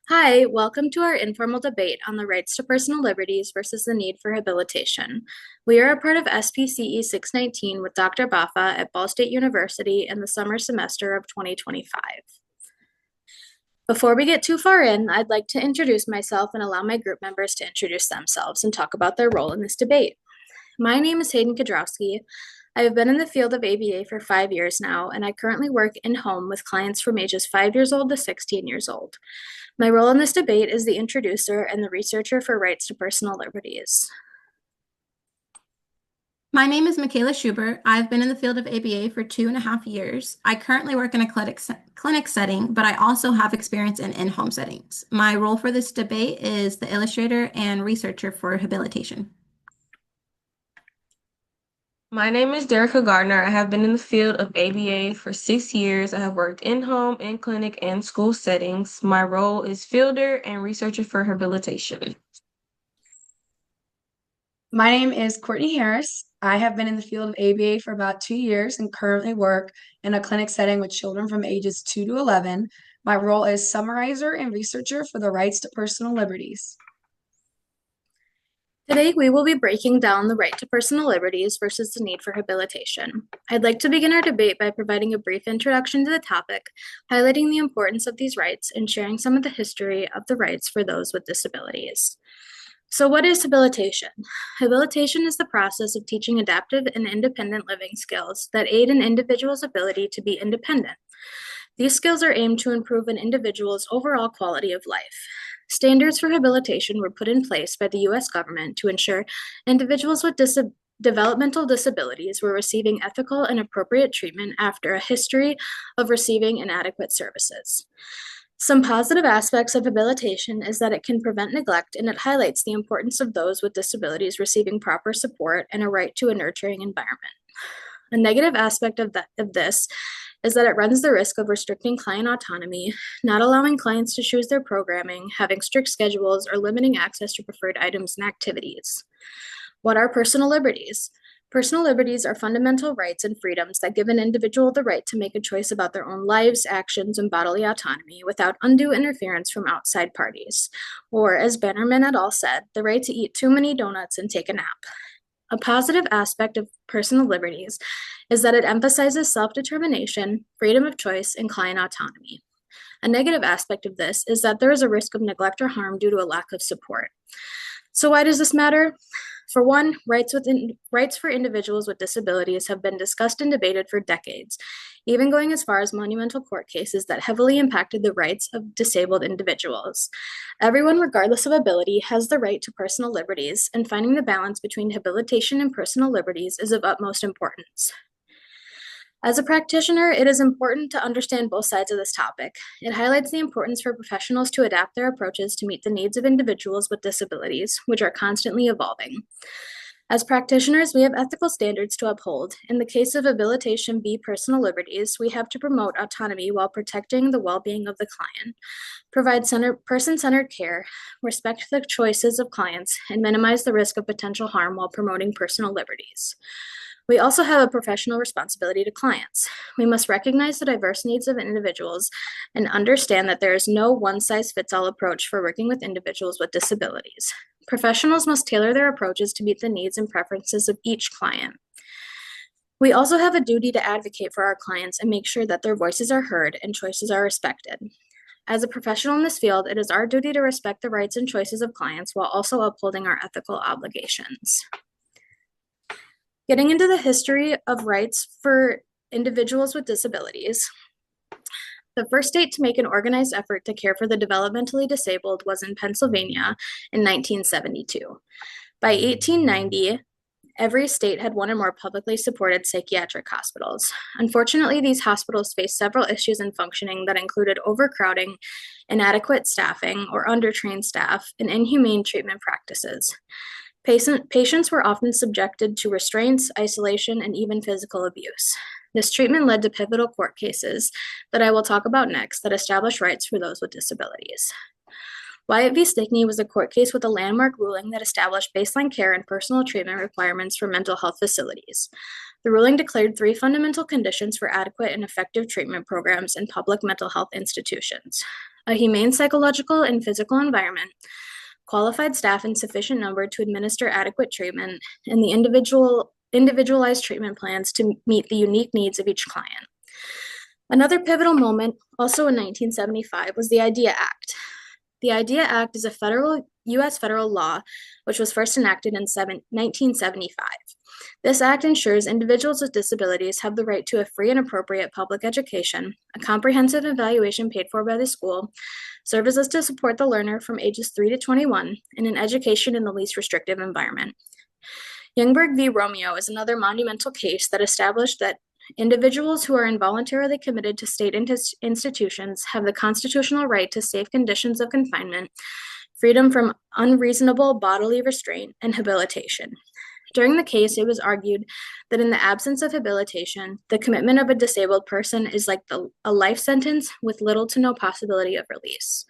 Hi, welcome to our informal debate on the rights to personal liberties versus the need for habilitation. We are a part of SPCE 619 with Dr. Baffa at Ball State University in the summer semester of 2025. Before we get too far in, I'd like to introduce myself and allow my group members to introduce themselves and talk about their role in this debate. My name is Hayden Kodrowski. I have been in the field of ABA for 5 years now, and I currently work in home with clients from ages 5 years old to 16 years old. My role in this debate is the introducer and the researcher for rights to personal liberties. My name is Michaela Schubert. I've been in the field of ABA for 2.5 years. I currently work in a clinic setting, but I also have experience in in-home settings. My role for this debate is the illustrator and researcher for habilitation. My name is Derica Gardner. I have been in the field of ABA for 6 years. I have worked in-home, in clinic, and school settings. My role is fielder and researcher for habilitation. My name is Courtney Harris. I have been in the field of ABA for about 2 years and currently work in a clinic setting with children from ages 2 to 11. My role is summarizer and researcher for the rights to personal liberties. Today, we will be breaking down the right to personal liberties versus the need for habilitation. I'd like to begin our debate by providing a brief introduction to the topic, highlighting the importance of these rights and sharing some of the history of the rights for those with disabilities. So, what is habilitation? Habilitation is the process of teaching adaptive and independent living skills that aid an individual's ability to be independent. These skills are aimed to improve an individual's overall quality of life. Standards for habilitation were put in place by the U.S. government to ensure individuals with developmental disabilities were receiving ethical and appropriate treatment after a history of receiving inadequate services. Some positive aspects of habilitation is that it can prevent neglect and it highlights the importance of those with disabilities receiving proper support and a right to a nurturing environment. A negative aspect of this is that it runs the risk of restricting client autonomy, not allowing clients to choose their programming, having strict schedules, or limiting access to preferred items and activities. What are personal liberties? Personal liberties are fundamental rights and freedoms that give an individual the right to make a choice about their own lives, actions, and bodily autonomy without undue interference from outside parties. Or, as Bannerman et al. Said, the right to eat too many donuts and take a nap. A positive aspect of personal liberties is that it emphasizes self-determination, freedom of choice, and client autonomy. A negative aspect of this is that there is a risk of neglect or harm due to a lack of support. So why does this matter? For one, rights for individuals with disabilities have been discussed and debated for decades, even going as far as monumental court cases that heavily impacted the rights of disabled individuals. Everyone, regardless of ability, has the right to personal liberties, and finding the balance between habilitation and personal liberties is of utmost importance. As a practitioner, it is important to understand both sides of this topic. It highlights the importance for professionals to adapt their approaches to meet the needs of individuals with disabilities, which are constantly evolving. As practitioners, we have ethical standards to uphold. In the case of habilitation v. personal liberties, we have to promote autonomy while protecting the well-being of the client, provide person-centered care, respect the choices of clients, and minimize the risk of potential harm while promoting personal liberties. We also have a professional responsibility to clients. We must recognize the diverse needs of individuals and understand that there is no one-size-fits-all approach for working with individuals with disabilities. Professionals must tailor their approaches to meet the needs and preferences of each client. We also have a duty to advocate for our clients and make sure that their voices are heard and choices are respected. As a professional in this field, it is our duty to respect the rights and choices of clients while also upholding our ethical obligations. Getting into the history of rights for individuals with disabilities, the first state to make an organized effort to care for the developmentally disabled was in Pennsylvania in 1972. By 1890, every state had one or more publicly supported psychiatric hospitals. Unfortunately, these hospitals faced several issues in functioning that included overcrowding, inadequate staffing or undertrained staff, and inhumane treatment practices. Patients were often subjected to restraints, isolation, and even physical abuse. This treatment led to pivotal court cases that I will talk about next that established rights for those with disabilities. Wyatt v. Stickney was a court case with a landmark ruling that established baseline care and personal treatment requirements for mental health facilities. The ruling declared three fundamental conditions for adequate and effective treatment programs in public mental health institutions: a humane psychological and physical environment, qualified staff in sufficient number to administer adequate treatment, and the individualized treatment plans to meet the unique needs of each client. Another pivotal moment, also in 1975, was the IDEA Act. The IDEA Act is a U.S. federal law which was first enacted in 1975. This act ensures individuals with disabilities have the right to a free and appropriate public education, a comprehensive evaluation paid for by the school, services to support the learner from ages 3 to 21, and an education in the least restrictive environment. Youngberg v. Romeo is another monumental case that established that individuals who are involuntarily committed to state institutions have the constitutional right to safe conditions of confinement, freedom from unreasonable bodily restraint, and habilitation. During the case, it was argued that in the absence of habilitation, the commitment of a disabled person is like a life sentence with little to no possibility of release.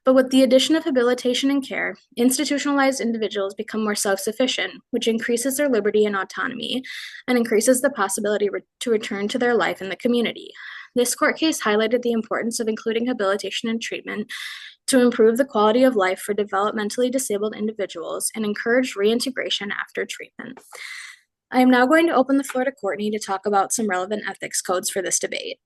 But with the addition of habilitation and care, institutionalized individuals become more self-sufficient, which increases their liberty and autonomy and increases the possibility to return to their life in the community. This court case highlighted the importance of including habilitation and treatment to improve the quality of life for developmentally disabled individuals and encourage reintegration after treatment. I am now going to open the floor to Courtney to talk about some relevant ethics codes for this debate.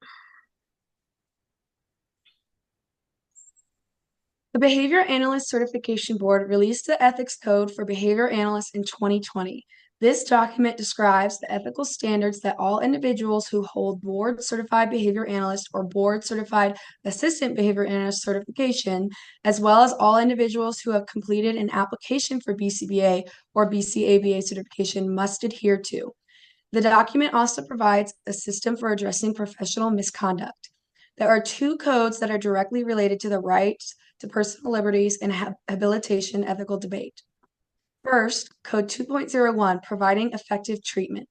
The Behavior Analyst Certification Board released the Ethics Code for Behavior Analysts in 2020. This document describes the ethical standards that all individuals who hold board-certified behavior analyst or board-certified assistant behavior analyst certification, as well as all individuals who have completed an application for BCBA or BCABA certification must adhere to. The document also provides a system for addressing professional misconduct. There are two codes that are directly related to the rights to personal liberties and habilitation ethical debate. First, Code 2.01, Providing Effective Treatment.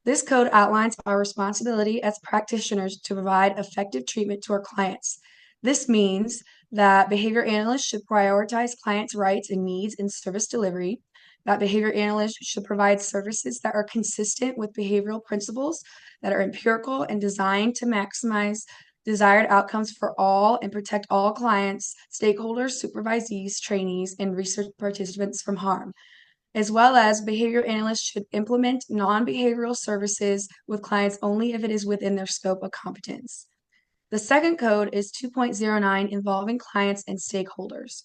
This code outlines our responsibility as practitioners to provide effective treatment to our clients. This means that behavior analysts should prioritize clients' rights and needs in service delivery, that behavior analysts should provide services that are consistent with behavioral principles, that are empirical and designed to maximize desired outcomes for all and protect all clients, stakeholders, supervisees, trainees, and research participants from harm. As well as behavior analysts should implement non-behavioral services with clients only if it is within their scope of competence. The second code is 2.09, Involving Clients and Stakeholders.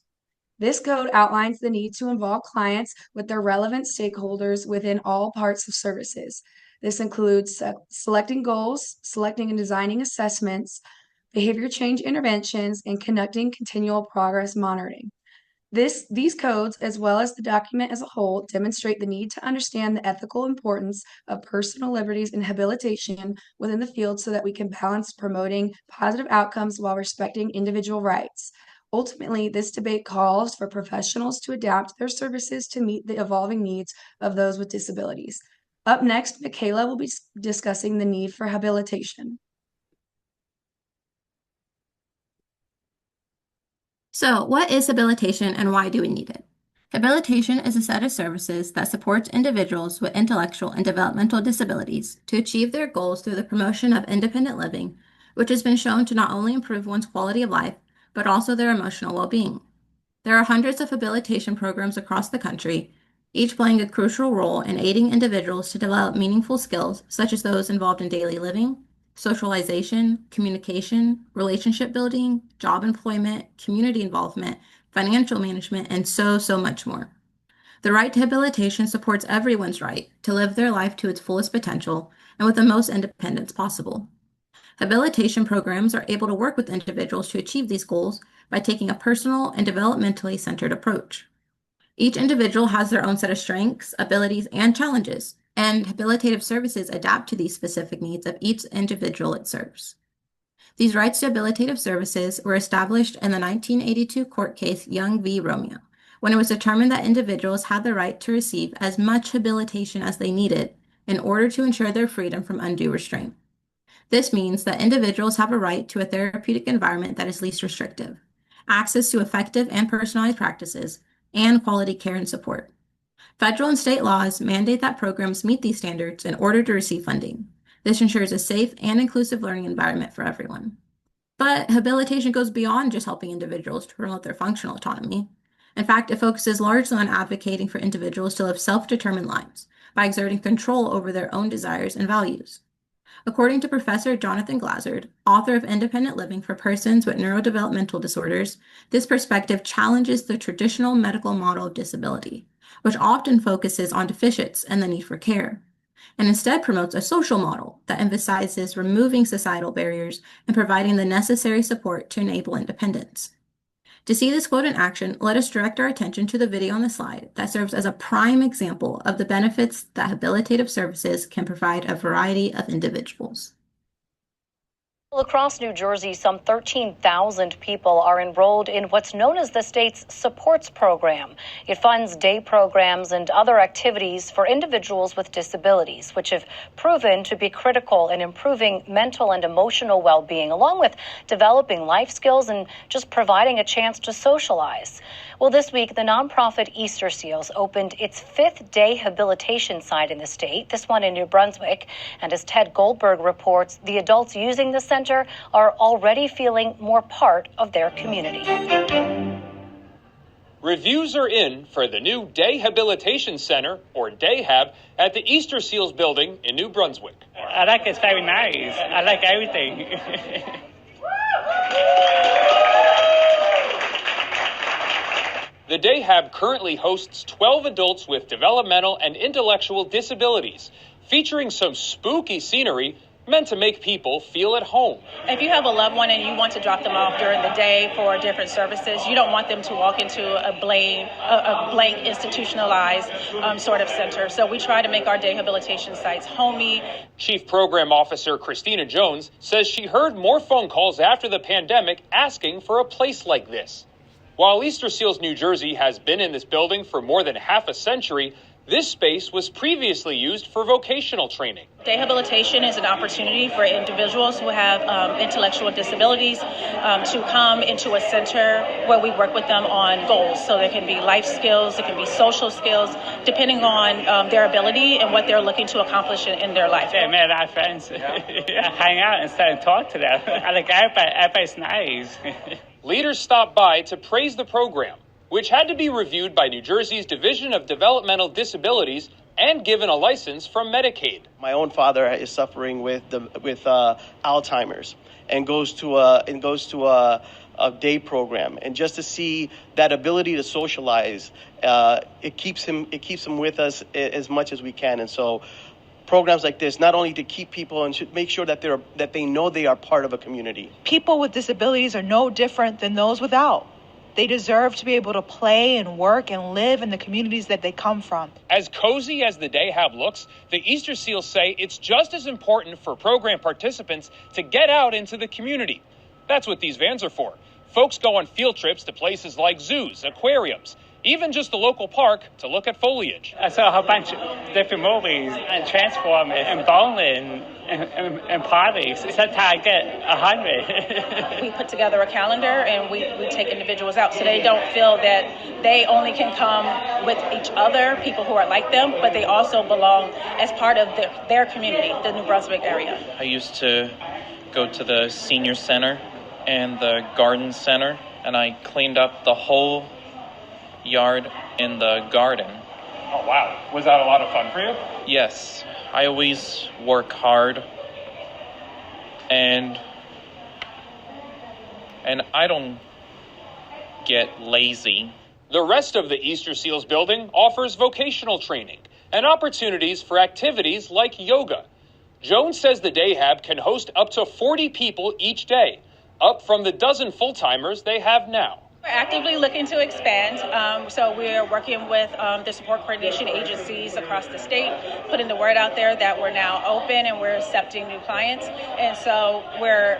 This code outlines the need to involve clients with their relevant stakeholders within all parts of services. This includes selecting goals, selecting and designing assessments, behavior change interventions, and conducting continual progress monitoring. These codes, as well as the document as a whole, demonstrate the need to understand the ethical importance of personal liberties and habilitation within the field so that we can balance promoting positive outcomes while respecting individual rights. Ultimately, this debate calls for professionals to adapt their services to meet the evolving needs of those with disabilities. Up next, Michaela will be discussing the need for habilitation. So, what is habilitation and why do we need it? Habilitation is a set of services that supports individuals with intellectual and developmental disabilities to achieve their goals through the promotion of independent living, which has been shown to not only improve one's quality of life, but also their emotional well-being. There are hundreds of habilitation programs across the country, each playing a crucial role in aiding individuals to develop meaningful skills such as those involved in daily living, socialization, communication, relationship building, job employment, community involvement, financial management, and so much more. The right to habilitation supports everyone's right to live their life to its fullest potential and with the most independence possible. Habilitation programs are able to work with individuals to achieve these goals by taking a personal and developmentally centered approach. Each individual has their own set of strengths, abilities, and challenges, and habilitative services adapt to these specific needs of each individual it serves. These rights to habilitative services were established in the 1982 court case Young v. Romeo, when it was determined that individuals had the right to receive as much habilitation as they needed in order to ensure their freedom from undue restraint. This means that individuals have a right to a therapeutic environment that is least restrictive, access to effective and personalized practices, and quality care and support. Federal and state laws mandate that programs meet these standards in order to receive funding. This ensures a safe and inclusive learning environment for everyone. But habilitation goes beyond just helping individuals to promote their functional autonomy. In fact, it focuses largely on advocating for individuals to live self-determined lives by exerting control over their own desires and values. According to Professor Jonathan Glazard, author of Independent Living for Persons with Neurodevelopmental Disorders, this perspective challenges the traditional medical model of disability, which often focuses on deficits and the need for care, and instead promotes a social model that emphasizes removing societal barriers and providing the necessary support to enable independence. To see this quote in action, let us direct our attention to the video on the slide that serves as a prime example of the benefits that habilitative services can provide a variety of individuals. Across New Jersey, some 13,000 people are enrolled in what's known as the state's supports program. It funds day programs and other activities for individuals with disabilities, which have proven to be critical in improving mental and emotional well-being, along with developing life skills and just providing a chance to socialize. Well, this week, the nonprofit Easter Seals opened its fifth day habilitation site in the state, this one in New Brunswick. And as Ted Goldberg reports, the adults using the center are already feeling more part of their community. Reviews are in for the new Day Habilitation Center, or DayHab, at the Easter Seals building in New Brunswick. I like it's very nice. I like everything. The DayHab currently hosts 12 adults with developmental and intellectual disabilities, featuring some spooky scenery meant to make people feel at home. If you have a loved one and you want to drop them off during the day for different services, you don't want them to walk into a blank institutionalized sort of center. So we try to make our day habilitation sites homey. Chief Program Officer Christina Jones says she heard more phone calls after the pandemic asking for a place like this. While Easter Seals New Jersey has been in this building for more than half a century, this space was previously used for vocational training. Day habilitation is an opportunity for individuals who have intellectual disabilities to come into a center where we work with them on goals. So there can be life skills, it can be social skills, depending on their ability and what they're looking to accomplish in their life. Yeah, I made a lot of friends. I hang out and start and talk to them. I like everybody's nice. Leaders stopped by to praise the program, which had to be reviewed by New Jersey's Division of Developmental Disabilities and given a license from Medicaid. My own father is suffering with Alzheimer's and goes to a day program, and just to see that ability to socialize, it keeps him with us as much as we can. And so programs like this, not only to keep people and should make sure that they know they are part of a community. People with disabilities are no different than those without. They deserve to be able to play and work and live in the communities that they come from. As cozy as the DayHab looks, the Easter Seals say it's just as important for program participants to get out into the community. That's what these vans are for. Folks go on field trips to places like zoos, aquariums, even just the local park to look at foliage. I saw a bunch of different movies and Transformers and Bowling and parties. Sometimes I get 100. We put together a calendar and we take individuals out so they don't feel that they only can come with each other, people who are like them, but they also belong as part of their community, the New Brunswick area. I used to go to the senior center and the garden center, and I cleaned up the whole yard in the garden. Oh, wow. Was that a lot of fun for you? Yes. I always work hard, and I don't get lazy. The rest of the Easter Seals building offers vocational training and opportunities for activities like yoga. Jones says the DayHab can host up to 40 people each day, up from the dozen full-timers they have now. We're actively looking to expand, so we're working with the support coordination agencies across the state, putting the word out there that we're now open and we're accepting new clients. And so we're,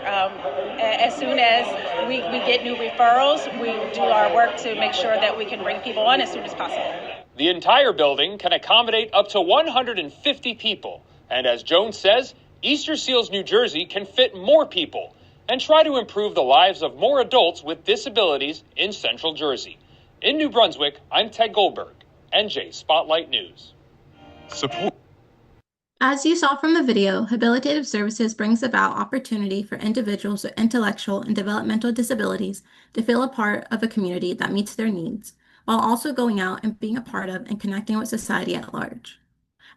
as soon as we get new referrals, we do our work to make sure that we can bring people on as soon as possible. The entire building can accommodate up to 150 people. And as Jones says, Easter Seals New Jersey can fit more people and try to improve the lives of more adults with disabilities in Central Jersey. In New Brunswick, I'm Ted Goldberg, NJ Spotlight News. Support. As you saw from the video, habilitative services brings about opportunity for individuals with intellectual and developmental disabilities to feel a part of a community that meets their needs, while also going out and being a part of and connecting with society at large.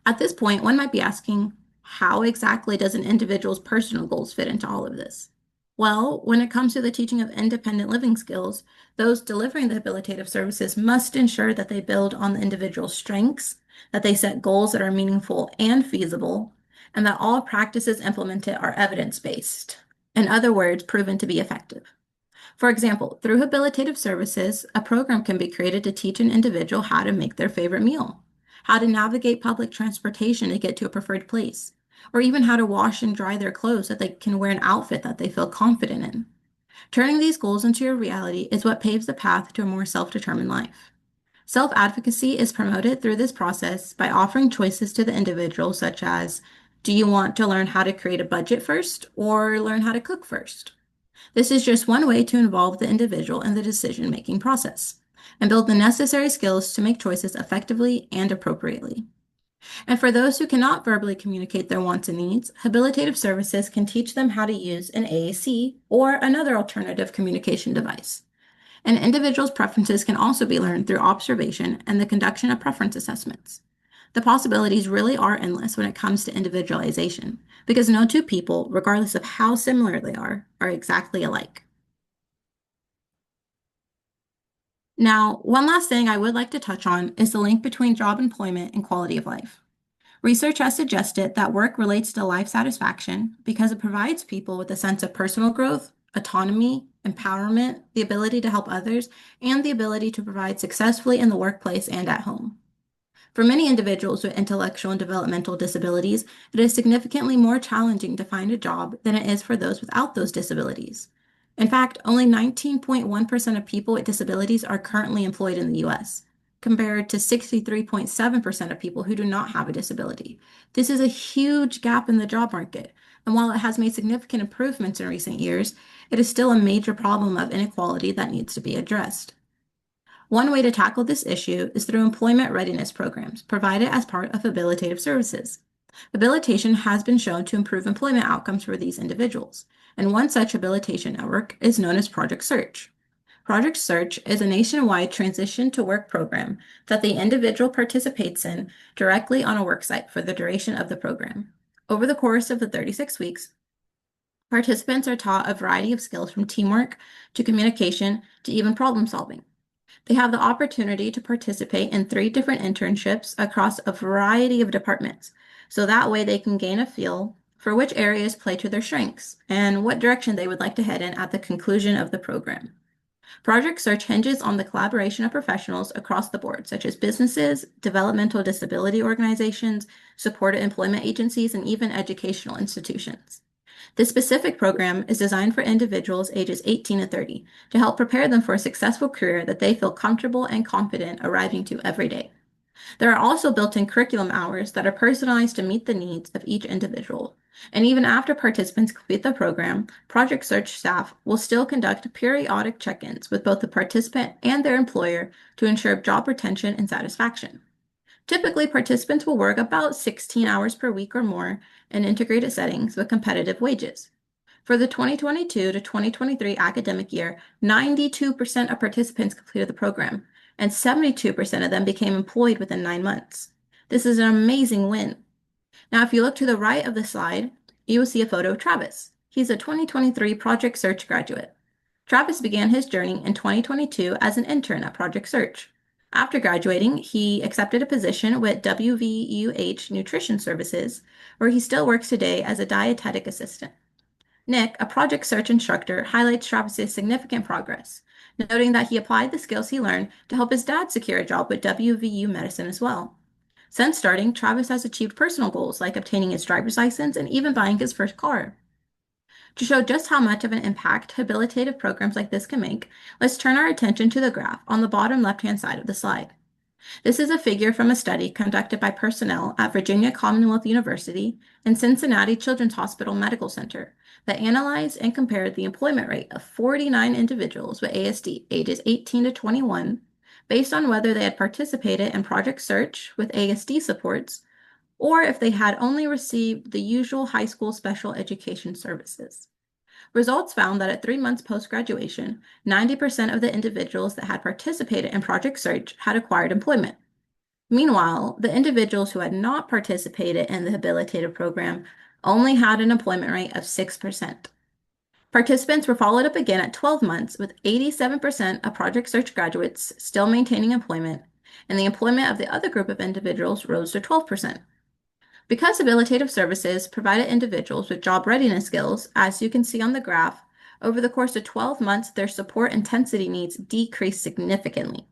At this point, one might be asking, how exactly does an individual's personal goals fit into all of this? Well, when it comes to the teaching of independent living skills, those delivering the habilitative services must ensure that they build on the individual's strengths, that they set goals that are meaningful and feasible, and that all practices implemented are evidence-based. In other words, proven to be effective. For example, through habilitative services, a program can be created to teach an individual how to make their favorite meal, how to navigate public transportation to get to a preferred place, or even how to wash and dry their clothes so that they can wear an outfit that they feel confident in. Turning these goals into a reality is what paves the path to a more self-determined life. Self-advocacy is promoted through this process by offering choices to the individual, such as, do you want to learn how to create a budget first or learn how to cook first? This is just one way to involve the individual in the decision-making process and build the necessary skills to make choices effectively and appropriately. And for those who cannot verbally communicate their wants and needs, habilitative services can teach them how to use an AAC or another alternative communication device. An individual's preferences can also be learned through observation and the conduction of preference assessments. The possibilities really are endless when it comes to individualization, because no two people, regardless of how similar they are exactly alike. Now, one last thing I would like to touch on is the link between job employment and quality of life. Research has suggested that work relates to life satisfaction because it provides people with a sense of personal growth, autonomy, empowerment, the ability to help others, and the ability to provide successfully in the workplace and at home. For many individuals with intellectual and developmental disabilities, it is significantly more challenging to find a job than it is for those without those disabilities. In fact, only 19.1% of people with disabilities are currently employed in the U.S., compared to 63.7% of people who do not have a disability. This is a huge gap in the job market, and while it has made significant improvements in recent years, it is still a major problem of inequality that needs to be addressed. One way to tackle this issue is through employment readiness programs provided as part of habilitative services. Habilitation has been shown to improve employment outcomes for these individuals, and one such habilitation network is known as Project Search. Project Search is a nationwide transition to work program that the individual participates in directly on a worksite for the duration of the program. Over the course of the 36 weeks, participants are taught a variety of skills from teamwork to communication to even problem solving. They have the opportunity to participate in 3 different internships across a variety of departments, so that way they can gain a feel for which areas play to their strengths and what direction they would like to head in at the conclusion of the program. Project Search hinges on the collaboration of professionals across the board, such as businesses, developmental disability organizations, supported employment agencies, and even educational institutions. This specific program is designed for individuals ages 18 to 30 to help prepare them for a successful career that they feel comfortable and confident arriving to every day. There are also built-in curriculum hours that are personalized to meet the needs of each individual. And even after participants complete the program, Project Search staff will still conduct periodic check-ins with both the participant and their employer to ensure job retention and satisfaction. Typically, participants will work about 16 hours per week or more in integrated settings with competitive wages. For the 2022 to 2023 academic year, 92% of participants completed the program, and 72% of them became employed within 9 months. This is an amazing win. Now, if you look to the right of the slide, you will see a photo of Travis. He's a 2023 Project Search graduate. Travis began his journey in 2022 as an intern at Project Search. After graduating, he accepted a position with WVUH Nutrition Services, where he still works today as a dietetic assistant. Nick, a Project Search instructor, highlights Travis's significant progress, noting that he applied the skills he learned to help his dad secure a job with WVU Medicine as well. Since starting, Travis has achieved personal goals like obtaining his driver's license and even buying his first car. To show just how much of an impact habilitative programs like this can make, let's turn our attention to the graph on the bottom left-hand side of the slide. This is a figure from a study conducted by personnel at Virginia Commonwealth University and Cincinnati Children's Hospital Medical Center that analyzed and compared the employment rate of 49 individuals with ASD ages 18 to 21 based on whether they had participated in Project Search with ASD supports, or if they had only received the usual high school special education services. Results found that at 3 months post-graduation, 90% of the individuals that had participated in Project Search had acquired employment. Meanwhile, the individuals who had not participated in the habilitative program only had an employment rate of 6%. Participants were followed up again at 12 months, with 87% of Project Search graduates still maintaining employment, and the employment of the other group of individuals rose to 12%. Because habilitative services provided individuals with job readiness skills, as you can see on the graph, over the course of 12 months, their support intensity needs decreased significantly.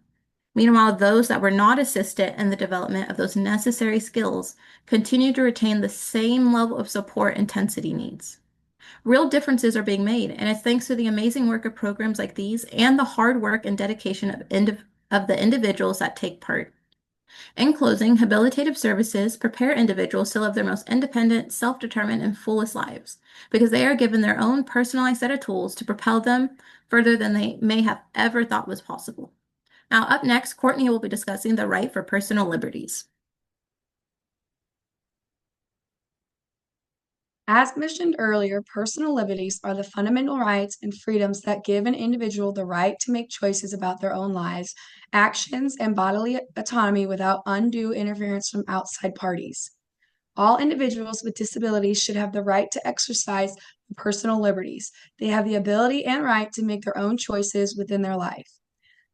Meanwhile, those that were not assisted in the development of those necessary skills continued to retain the same level of support intensity needs. Real differences are being made, and it's thanks to the amazing work of programs like these and the hard work and dedication of the individuals that take part. In closing, habilitative services prepare individuals to live their most independent, self-determined, and fullest lives because they are given their own personalized set of tools to propel them further than they may have ever thought was possible. Now, up next, Courtney will be discussing the right for personal liberties. As mentioned earlier, personal liberties are the fundamental rights and freedoms that give an individual the right to make choices about their own lives, actions, and bodily autonomy without undue interference from outside parties. All individuals with disabilities should have the right to exercise personal liberties. They have the ability and right to make their own choices within their life.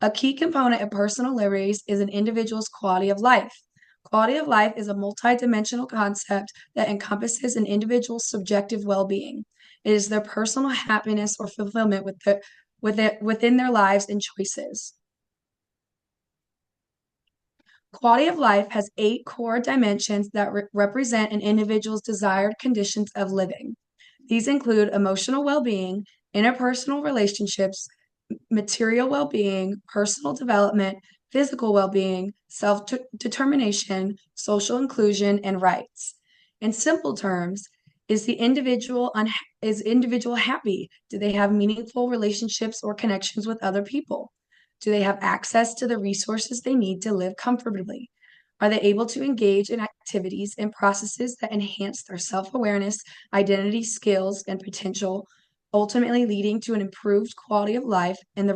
A key component of personal liberties is an individual's quality of life. Quality of life is a multidimensional concept that encompasses an individual's subjective well-being. It is their personal happiness or fulfillment within their lives and choices. Quality of life has 8 core dimensions that represent an individual's desired conditions of living. These include emotional well-being, interpersonal relationships, material well-being, personal development, physical well-being, self-determination, social inclusion, and rights. In simple terms, is individual happy? Do they have meaningful relationships or connections with other people? Do they have access to the resources they need to live comfortably? Are they able to engage in activities and processes that enhance their self-awareness, identity, skills, and potential, ultimately leading to an improved quality of life and the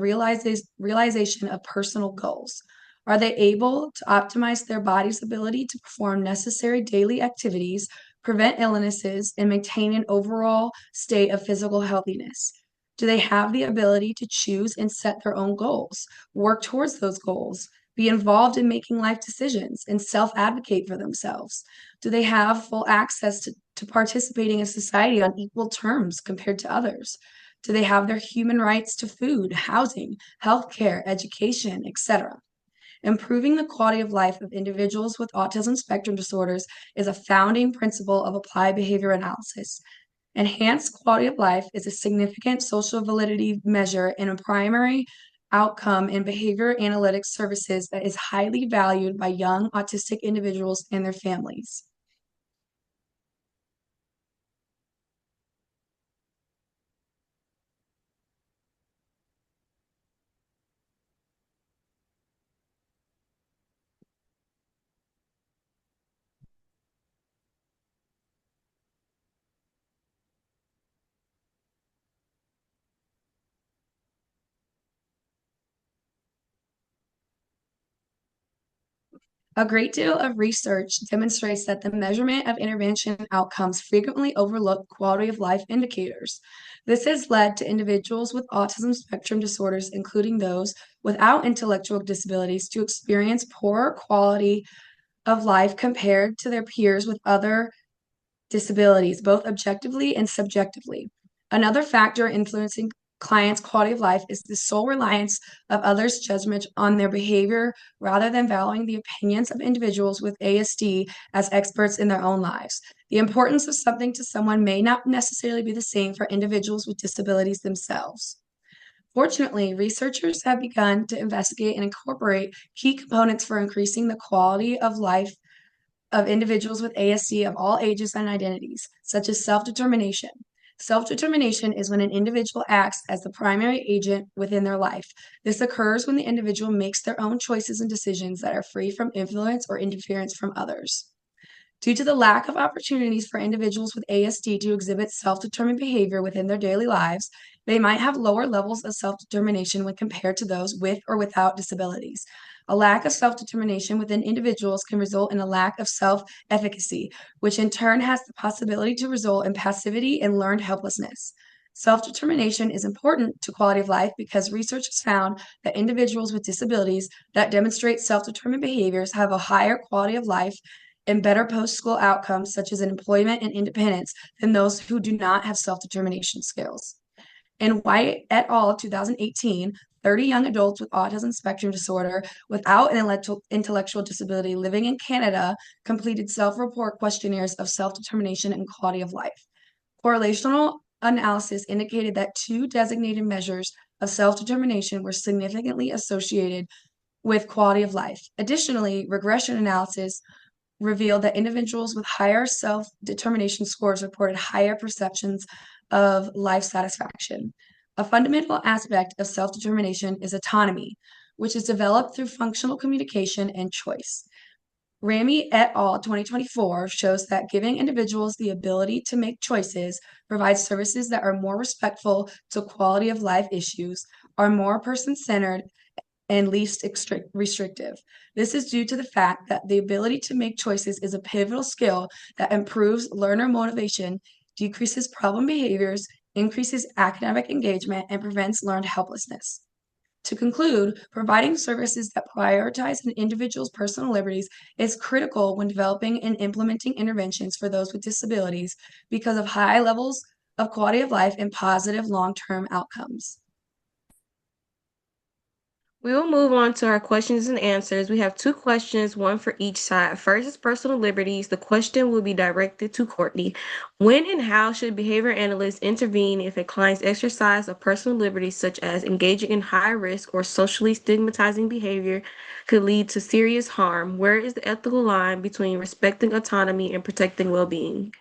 realization of personal goals? Are they able to optimize their body's ability to perform necessary daily activities, prevent illnesses, and maintain an overall state of physical healthiness? Do they have the ability to choose and set their own goals, work towards those goals, be involved in making life decisions, and self-advocate for themselves? Do they have full access to participating in society on equal terms compared to others? Do they have their human rights to food, housing, healthcare, education, etc.? Improving the quality of life of individuals with autism spectrum disorders is a founding principle of applied behavior analysis. Enhanced quality of life is a significant social validity measure and a primary outcome in behavior analytics services that is highly valued by young autistic individuals and their families. A great deal of research demonstrates that the measurement of intervention outcomes frequently overlook quality of life indicators. This has led to individuals with autism spectrum disorders, including those without intellectual disabilities, to experience poorer quality of life compared to their peers with other disabilities, both objectively and subjectively. Another factor influencing clients' quality of life is the sole reliance of others' judgment on their behavior rather than valuing the opinions of individuals with ASD as experts in their own lives. The importance of something to someone may not necessarily be the same for individuals with disabilities themselves. Fortunately, researchers have begun to investigate and incorporate key components for increasing the quality of life of individuals with ASD of all ages and identities, such as self-determination. Self-determination is when an individual acts as the primary agent within their life. This occurs when the individual makes their own choices and decisions that are free from influence or interference from others. Due to the lack of opportunities for individuals with ASD to exhibit self-determined behavior within their daily lives, they might have lower levels of self-determination when compared to those with or without disabilities. A lack of self-determination within individuals can result in a lack of self-efficacy, which in turn has the possibility to result in passivity and learned helplessness. Self-determination is important to quality of life because research has found that individuals with disabilities that demonstrate self-determined behaviors have a higher quality of life and better post-school outcomes such as employment and independence than those who do not have self-determination skills. In White et al. 2018, 30 young adults with autism spectrum disorder without an intellectual disability living in Canada completed self-report questionnaires of self-determination and quality of life. Correlational analysis indicated that two designated measures of self-determination were significantly associated with quality of life. Additionally, regression analysis revealed that individuals with higher self-determination scores reported higher perceptions of life satisfaction. A fundamental aspect of self-determination is autonomy, which is developed through functional communication and choice. Ramy et al. 2024 shows that giving individuals the ability to make choices provides services that are more respectful to quality of life issues, are more person-centered, and least restrictive. This is due to the fact that the ability to make choices is a pivotal skill that improves learner motivation, decreases problem behaviors, increases academic engagement, and prevents learned helplessness. To conclude, providing services that prioritize an individual's personal liberties is critical when developing and implementing interventions for those with disabilities because of high levels of quality of life and positive long-term outcomes. We will move on to our questions and answers. We have two questions, one for each side. First is personal liberties. The question will be directed to Courtney. When and how should behavior analysts intervene if a client's exercise of personal liberties, such as engaging in high risk or socially stigmatizing behavior, could lead to serious harm? Where is the ethical line between respecting autonomy and protecting well-being?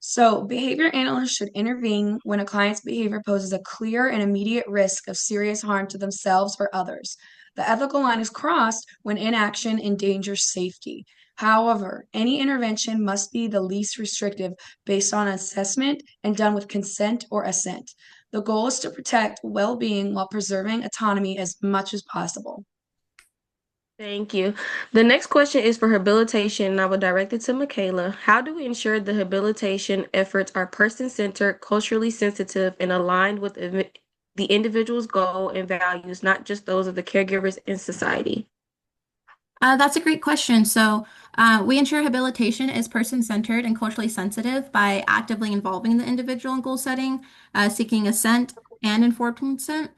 So, behavior analysts should intervene when a client's behavior poses a clear and immediate risk of serious harm to themselves or others. The ethical line is crossed when inaction endangers safety. However, any intervention must be the least restrictive based on assessment and done with consent or assent. The goal is to protect well being while preserving autonomy as much as possible. Thank you. The next question is for habilitation, and I will direct it to Michaela. How do we ensure the habilitation efforts are person-centered, culturally sensitive, and aligned with the individual's goal and values, not just those of the caregivers in society? That's a great question. So, we ensure habilitation is person-centered and culturally sensitive by actively involving the individual in goal setting, seeking assent and informed consent,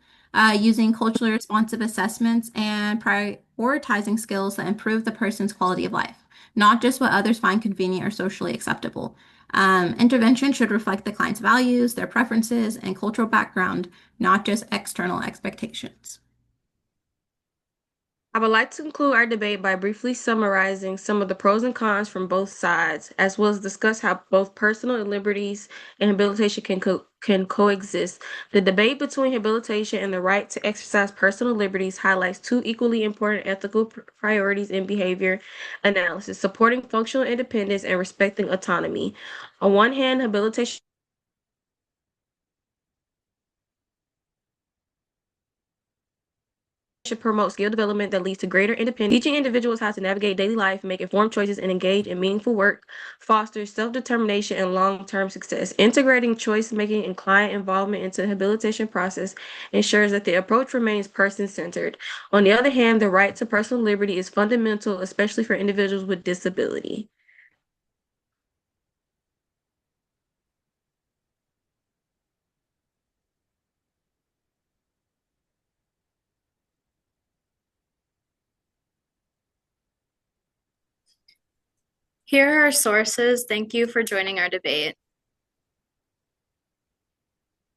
using culturally responsive assessments, and prioritizing skills that improve the person's quality of life, not just what others find convenient or socially acceptable. Intervention should reflect the client's values, their preferences, and cultural background, not just external expectations. I would like to conclude our debate by briefly summarizing some of the pros and cons from both sides, as well as discuss how both personal liberties and habilitation can coexist. The debate between habilitation and the right to exercise personal liberties highlights two equally important ethical priorities in behavior analysis: supporting functional independence and respecting autonomy. On one hand, habilitation should promote skill development that leads to greater independence. Teaching individuals how to navigate daily life, make informed choices, and engage in meaningful work fosters self-determination and long-term success. Integrating choice-making and client involvement into the habilitation process ensures that the approach remains person-centered. On the other hand, the right to personal liberty is fundamental, especially for individuals with disability. Here are our sources. Thank you for joining our debate.